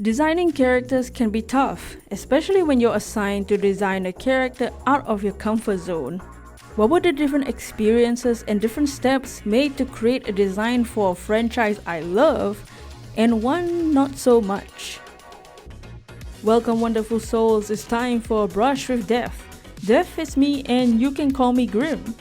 Designing characters can be tough, especially when you're assigned to design a character out of your comfort zone. What were the different experiences and different steps made to create a design for a franchise I love and one not so much? Welcome wonderful souls, it's time for a Brush with Death. Death is me and you can call me Grim.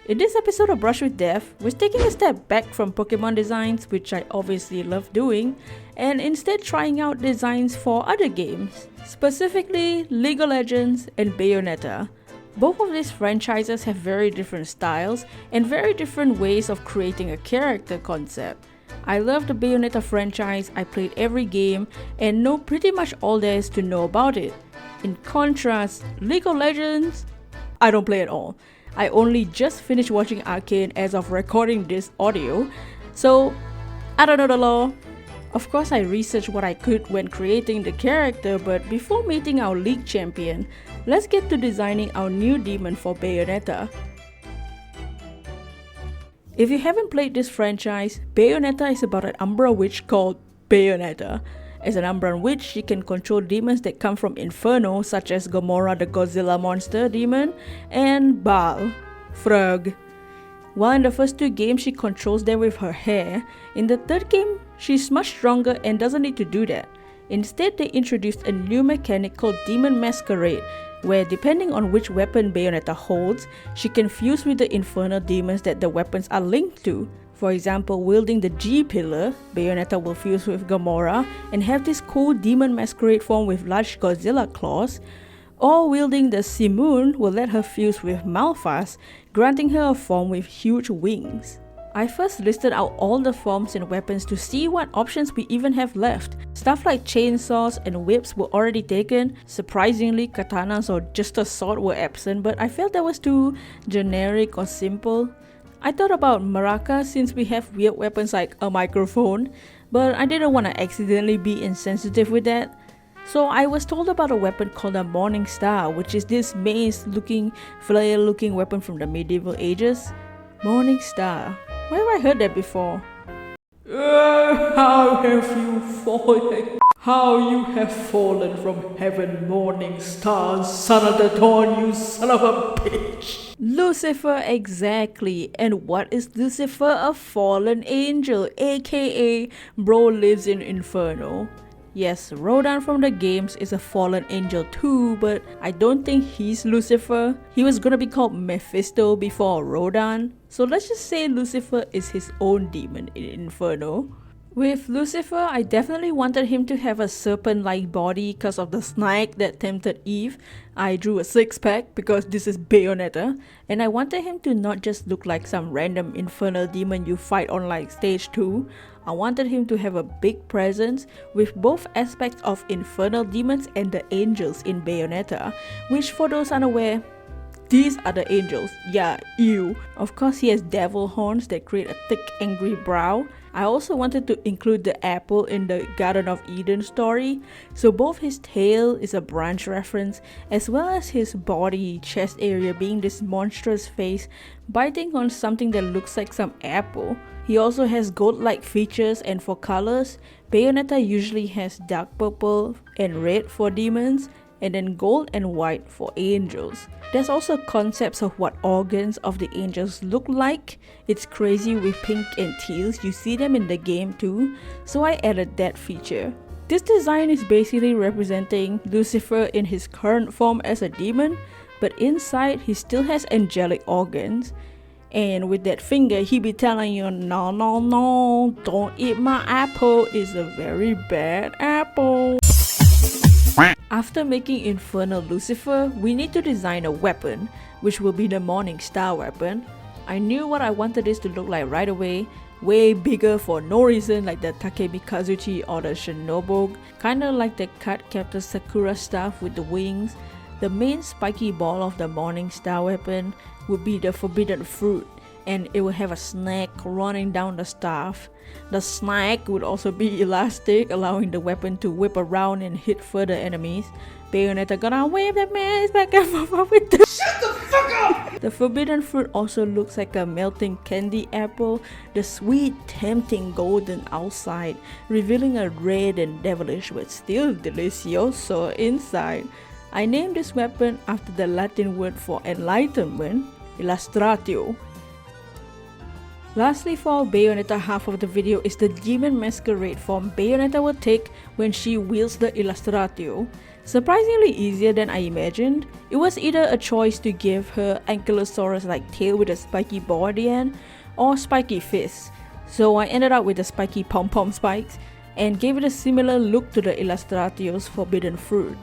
In this episode of Brush with Death, we're taking a step back from Pokemon designs, which I obviously love doing, and instead trying out designs for other games, specifically League of Legends and Bayonetta. Both of these franchises have very different styles and very different ways of creating a character concept. I love the Bayonetta franchise, I played every game and know pretty much all there is to know about it. In contrast, League of Legends, I don't play at all. I only just finished watching Arcane as of recording this audio, so I don't know the law. Of course I researched what I could when creating the character, but before meeting our league champion, let's get to designing our new demon for Bayonetta. If you haven't played this franchise, Bayonetta is about an Umbra witch called Bayonetta. As an Umbran witch, she can control demons that come from Inferno, such as Gamora the Godzilla monster demon, and Baal, Frog. While in the first two games she controls them with her hair, in the third game she's much stronger and doesn't need to do that. Instead, they introduced a new mechanic called Demon Masquerade, where depending on which weapon Bayonetta holds, she can fuse with the infernal demons that the weapons are linked to. For example, wielding the G-Pillar, Bayonetta will fuse with Gamora and have this cool Demon Masquerade form with large Godzilla claws, or wielding the Simoon will let her fuse with Malphas, granting her a form with huge wings. I first listed out all the forms and weapons to see what options we even have left. Stuff like chainsaws and whips were already taken. Surprisingly, katanas or just a sword were absent, but I felt that was too generic or simple. I thought about maracas since we have weird weapons like a microphone, but I didn't want to accidentally be insensitive with that. So I was told about a weapon called a Morning Star, which is this mace-looking, flail-looking weapon from the medieval ages. Morning Star. Where have I heard that before? How have you fallen? How you have fallen from heaven, morning star, son of the dawn, you son of a bitch! Lucifer, exactly. And what is Lucifer? A fallen angel, aka bro lives in Inferno. Yes, Rodan from the games is a fallen angel too, but I don't think he's Lucifer. He was gonna be called Mephisto before Rodan. So let's just say Lucifer is his own demon in Inferno. With Lucifer, I definitely wanted him to have a serpent-like body because of the snake that tempted Eve. I drew a six-pack because this is Bayonetta, and I wanted him to not just look like some random infernal demon you fight on like stage 2. I wanted him to have a big presence with both aspects of infernal demons and the angels in Bayonetta, which for those unaware, these are the angels. Yeah, ew. Of course he has devil horns that create a thick angry brow. I also wanted to include the apple in the Garden of Eden story, so both his tail is a branch reference as well as his body chest area being this monstrous face biting on something that looks like some apple. He also has gold-like features, and for colors, Bayonetta usually has dark purple and red for demons, and then gold and white for angels. There's also concepts of what organs of the angels look like. It's crazy with pink and teals, you see them in the game too, so I added that feature. This design is basically representing Lucifer in his current form as a demon, but inside he still has angelic organs. And with that finger, he be telling you, no, no, no, don't eat my apple, it's a very bad apple. After making Infernal Lucifer, we need to design a weapon, which will be the Morning Star weapon. I knew what I wanted this to look like right away, way bigger for no reason like the Takemi Kazuchi or the Shinobu, kinda like the Card Captor Sakura staff with the wings. The main spiky ball of the Morning Star weapon would be the forbidden fruit, and it will have a snake running down the staff. The snake would also be elastic, allowing the weapon to whip around and hit further enemies. Bayonetta gonna wave the mask back and forth with the— Shut the fuck up! The forbidden fruit also looks like a melting candy apple, the sweet tempting golden outside, revealing a red and devilish but still delicioso inside. I named this weapon after the Latin word for enlightenment, illustratio. Lastly, for Bayonetta, half of the video is the demon masquerade form Bayonetta will take when she wields the illustratio. Surprisingly easier than I imagined. It was either a choice to give her Ankylosaurus-like tail with a spiky bow at the end, or spiky fists. So I ended up with the spiky pom-pom spikes, and gave it a similar look to the illustratio's forbidden fruit.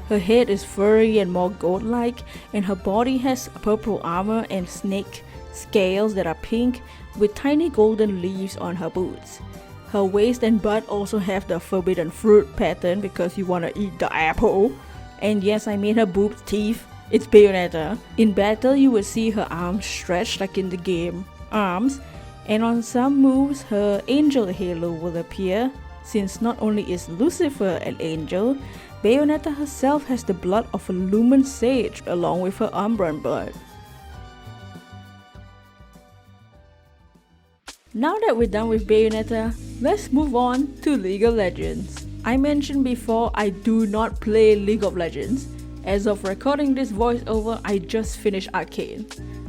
Her head is furry and more goat-like, and her body has purple armor and snake scales that are pink, with tiny golden leaves on her boots. Her waist and butt also have the forbidden fruit pattern because you wanna eat the apple. And yes, I made her boobs teeth. It's Bayonetta. In battle, you will see her arms stretched like in the game Arms, and on some moves, her angel halo will appear. Since not only is Lucifer an angel, Bayonetta herself has the blood of a lumen sage along with her Umbran blood. Now that we're done with Bayonetta, let's move on to League of Legends. I mentioned before I do not play League of Legends. As of recording this voiceover, I just finished Arcane.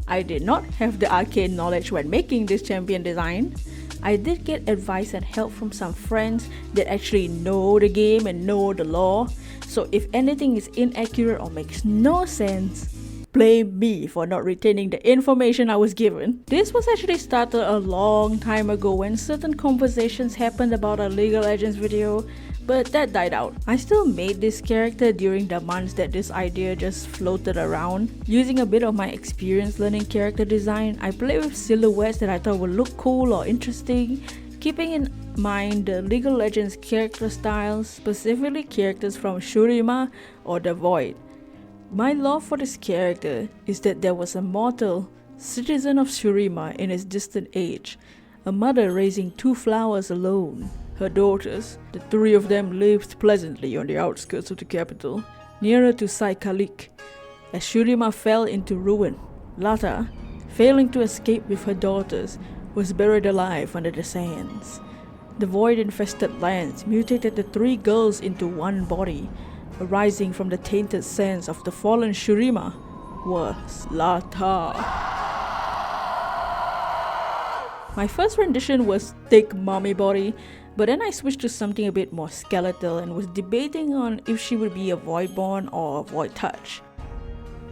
I did not have the arcane knowledge when making this champion design. I did get advice and help from some friends that actually know the game and know the lore, so if anything is inaccurate or makes no sense, blame me for not retaining the information I was given. This was actually started a long time ago when certain conversations happened about a League of Legends video, but that died out. I still made this character during the months that this idea just floated around. Using a bit of my experience learning character design, I played with silhouettes that I thought would look cool or interesting, keeping in mind the League of Legends character styles, specifically characters from Shurima or the Void. My love for this character is that there was a mortal, citizen of Shurima in his distant age, a mother raising 2 flowers alone. Her daughters, the 3 of them, lived pleasantly on the outskirts of the capital, nearer to Saikalik. As Shurima fell into ruin, Lata, failing to escape with her daughters, was buried alive under the sands. The void-infested lands mutated the 3 girls into one body. Arising from the tainted sands of the fallen Shurima was Lata. My first rendition was thick mommy body, but then I switched to something a bit more skeletal and was debating on if she would be a Voidborn or a Void Touch.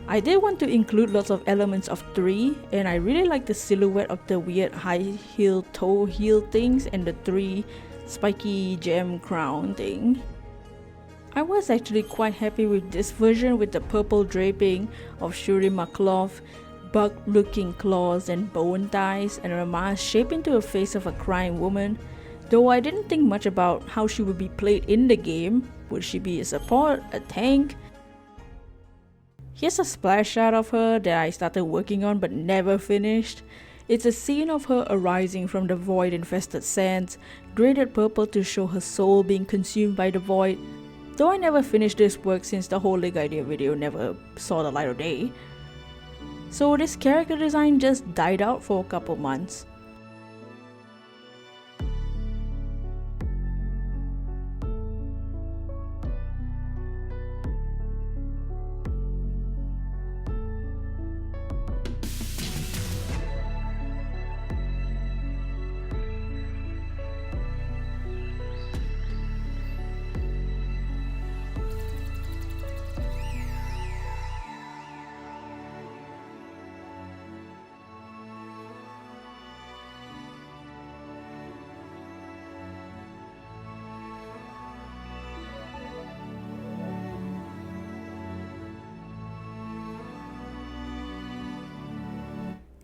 I did want to include lots of elements of 3, and I really like the silhouette of the weird high heel toe heel things and the 3 spiky gem crown thing. I was actually quite happy with this version with the purple draping of Shurima cloth, bug-looking claws and bone ties, and a mask shaped into a face of a crying woman, though I didn't think much about how she would be played in the game. Would she be a support, a tank? Here's a splash shot of her that I started working on but never finished. It's a scene of her arising from the void-infested sands, graded purple to show her soul being consumed by the void. Though I never finished this work since the whole League idea video never saw the light of day. So this character design just died out for a couple months.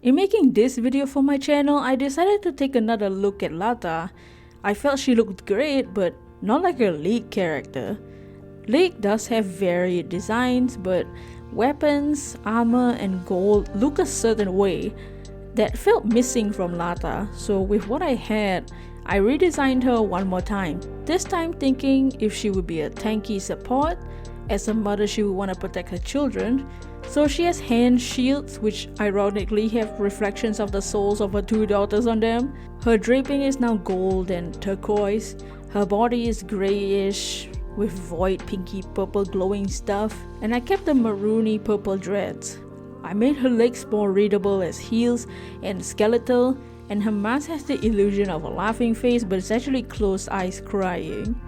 In making this video for my channel, I decided to take another look at Lata. I felt she looked great, but not like a League character. League does have varied designs, but weapons, armor, and gold look a certain way that felt missing from Lata, so with what I had, I redesigned her one more time. This time thinking if she would be a tanky support, As a mother, she would want to protect her children, so she has hand shields, which ironically have reflections of the souls of her two daughters on them. Her draping is now gold and turquoise. Her body is grayish with void pinky purple glowing stuff, and I kept the maroony purple dreads. I made her legs more readable as heels and skeletal, and her mask has the illusion of a laughing face, but it's actually closed eyes crying.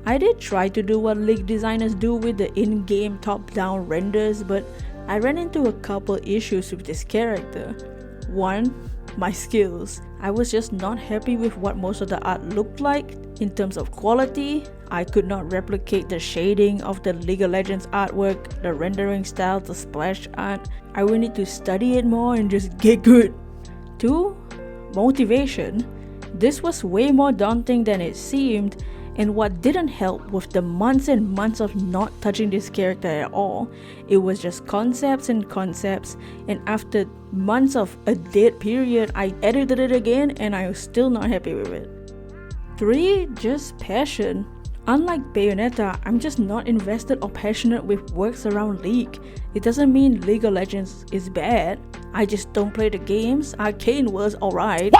I did try to do what League designers do with the in-game top-down renders, but I ran into a couple issues with this character. One, my skills. I was just not happy with what most of the art looked like. In terms of quality, I could not replicate the shading of the League of Legends artwork, the rendering style, the splash art. I will need to study it more and just get good. 2. Motivation. This was way more daunting than it seemed, and what didn't help with the months and months of not touching this character at all, it was just concepts and concepts, and after months of a dead period, I edited it again and I was still not happy with it. 3. Just passion. Unlike Bayonetta, I'm just not invested or passionate with works around League. It doesn't mean League of Legends is bad. I just don't play the games. Arcane was alright.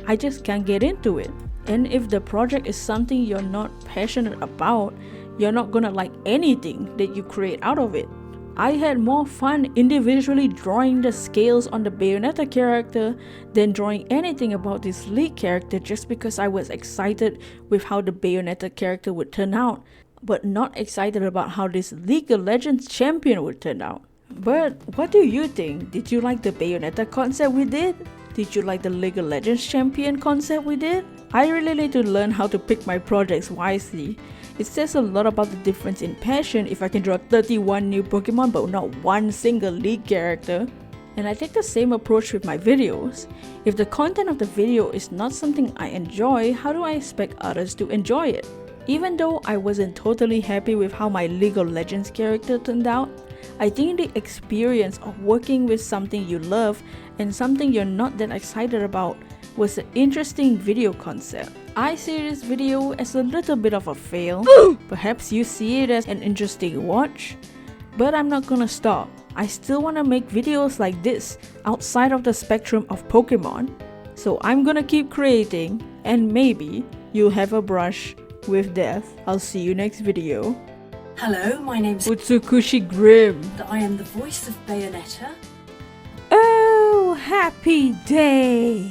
I just can't get into it. And if the project is something you're not passionate about, you're not gonna like anything that you create out of it. I had more fun individually drawing the scales on the Bayonetta character than drawing anything about this League character, just because I was excited with how the Bayonetta character would turn out, but not excited about how this League of Legends champion would turn out. But what do you think? Did you like the Bayonetta concept we did? Did you like the League of Legends champion concept we did? I really need to learn how to pick my projects wisely. It says a lot about the difference in passion if I can draw 31 new Pokemon but not one single League character. And I take the same approach with my videos. If the content of the video is not something I enjoy, how do I expect others to enjoy it? Even though I wasn't totally happy with how my League of Legends character turned out, I think the experience of working with something you love and something you're not that excited about was an interesting video concept. I see this video as a little bit of a fail. Perhaps you see it as an interesting watch, but I'm not gonna stop. I still wanna make videos like this outside of the spectrum of Pokemon. So I'm gonna keep creating, and maybe you'll have a brush with death. I'll see you next video. Hello, my name's Utsukushi Grim. I am the voice of Bayonetta. Oh, happy day!